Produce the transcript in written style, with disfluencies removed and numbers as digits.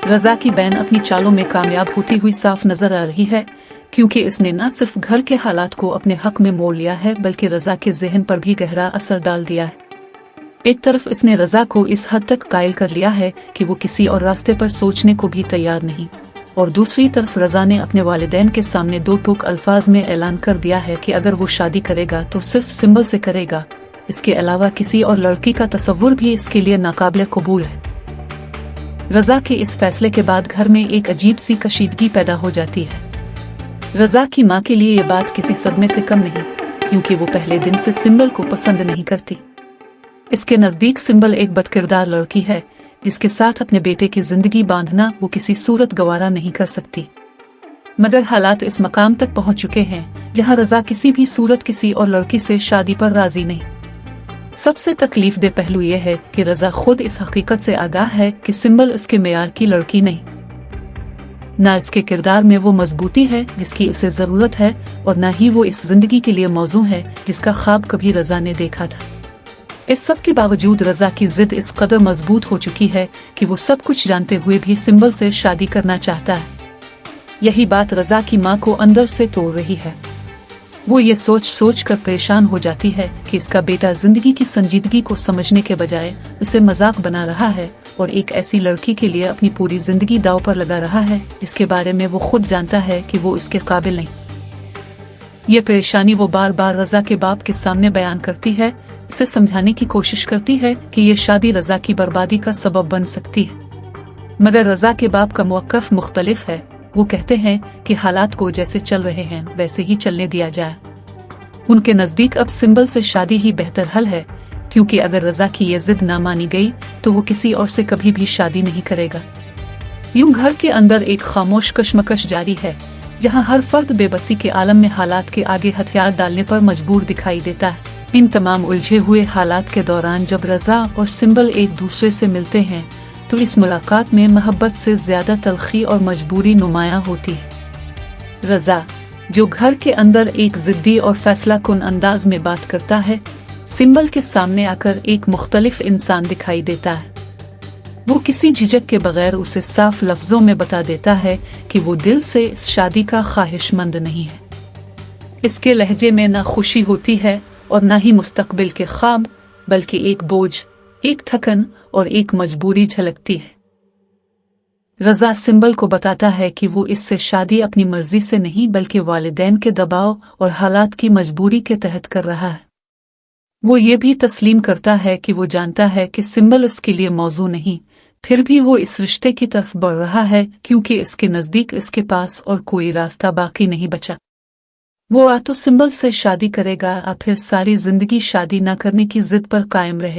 रज़ा की बहन अपनी चालों में कामयाब होती हुई साफ नजर आ रही है, क्योंकि इसने न सिर्फ घर के हालात को अपने हक में मोड़ लिया है बल्कि रज़ा के ज़हन पर भी गहरा असर डाल दिया है। एक तरफ इसने रज़ा को इस हद तक कायल कर लिया है कि वो किसी और रास्ते पर सोचने को भी तैयार नहीं, और दूसरी तरफ रज़ा ने अपने वालिदैन के सामने दो टूक अल्फाज में ऐलान कर दिया है कि अगर वो शादी करेगा तो सिर्फ सिंबल से करेगा, इसके अलावा किसी और लड़की का तसव्वुर भी इसके लिए नाकाबिल कबूल है। रज़ा के इस फैसले के बाद घर में एक अजीब सी कशीदगी पैदा हो जाती है। रज़ा की माँ के लिए ये बात किसी सदमे से कम नहीं, क्योंकि वो पहले दिन से सिंबल को पसंद नहीं करती। इसके नज़दीक सिंबल एक बदकिरदार लड़की है जिसके साथ अपने बेटे की जिंदगी बांधना वो किसी सूरत गवारा नहीं कर सकती। मगर हालात इस मकाम तक पहुंच चुके हैं जहां रज़ा किसी भी सूरत किसी और लड़की से शादी पर राजी नहीं। सबसे तकलीफ दे पहलू यह है कि रज़ा खुद इस हकीकत से आगाह है कि सिंबल इसके मेयार की लड़की नहीं, न इसके किरदार में वो मजबूती है जिसकी इसे जरूरत है, और न ही वो इस जिंदगी के लिए मौजू है जिसका ख्वाब कभी रज़ा ने देखा था। इस सब के बावजूद रज़ा की जिद इस कदर मजबूत हो चुकी है कि वो सब कुछ जानते हुए भी सिंबल से शादी करना चाहता है। यही बात रज़ा की माँ को अंदर से तोड़ रही है। वो ये सोच सोच कर परेशान हो जाती है कि इसका बेटा जिंदगी की संजीदगी को समझने के बजाय उसे मजाक बना रहा है और एक ऐसी लड़की के लिए अपनी पूरी जिंदगी दांव पर लगा रहा है जिसके बारे में वो खुद जानता है कि वो इसके काबिल नहीं। ये परेशानी वो बार बार रज़ा के बाप के सामने बयान करती है, इसे समझाने की कोशिश करती है कि ये शादी रज़ा की बर्बादी का सबब बन सकती है। मगर रज़ा के बाप का मौक़िफ़ मुख्तलिफ है। वो कहते हैं कि हालात को जैसे चल रहे हैं वैसे ही चलने दिया जाए। उनके नज़दीक अब सिंबल से शादी ही बेहतर हल है, क्योंकि अगर रज़ा की ये जिद ना मानी गई तो वो किसी और से कभी भी शादी नहीं करेगा। यूं घर के अंदर एक खामोश कशमकश जारी है, जहां हर फर्द बेबसी के आलम में हालात के आगे हथियार डालने पर मजबूर दिखाई देता है। इन तमाम उलझे हुए हालात के दौरान जब रज़ा और सिंबल एक दूसरे से मिलते हैं तो इस मुलाकात में मोहब्बत से ज्यादा तलखी और मजबूरी नुमायां होती है। रज़ा, जो घर के अंदर एक जिद्दी और फैसला कुन अंदाज में बात करता है, सिंबल के सामने आकर एक मुख्तलिफ इंसान दिखाई देता है। वो किसी झिझक के बगैर उसे साफ लफ्जों में बता देता है कि वो दिल से इस शादी का ख्वाहिशमंद नहीं है। इसके लहजे में न खुशी होती है और न ही मुस्तकबिल के ख्वाब, बल्कि एक बोझ, एक थकन और एक मजबूरी झलकती है। रज़ा सिंबल को बताता है कि वो इससे शादी अपनी मर्जी से नहीं बल्कि वालिदैन के दबाव और हालात की मजबूरी के तहत कर रहा है। वो ये भी तस्लीम करता है कि वो जानता है कि सिंबल उसके लिए मौजू नहीं, फिर भी वो इस रिश्ते की तरफ बढ़ रहा है क्योंकि इसके नज़दीक इसके पास और कोई रास्ता बाकी नहीं बचा। वो या तो सिंबल से शादी करेगा या फिर सारी जिंदगी शादी न करने की जिद पर कायम रहे।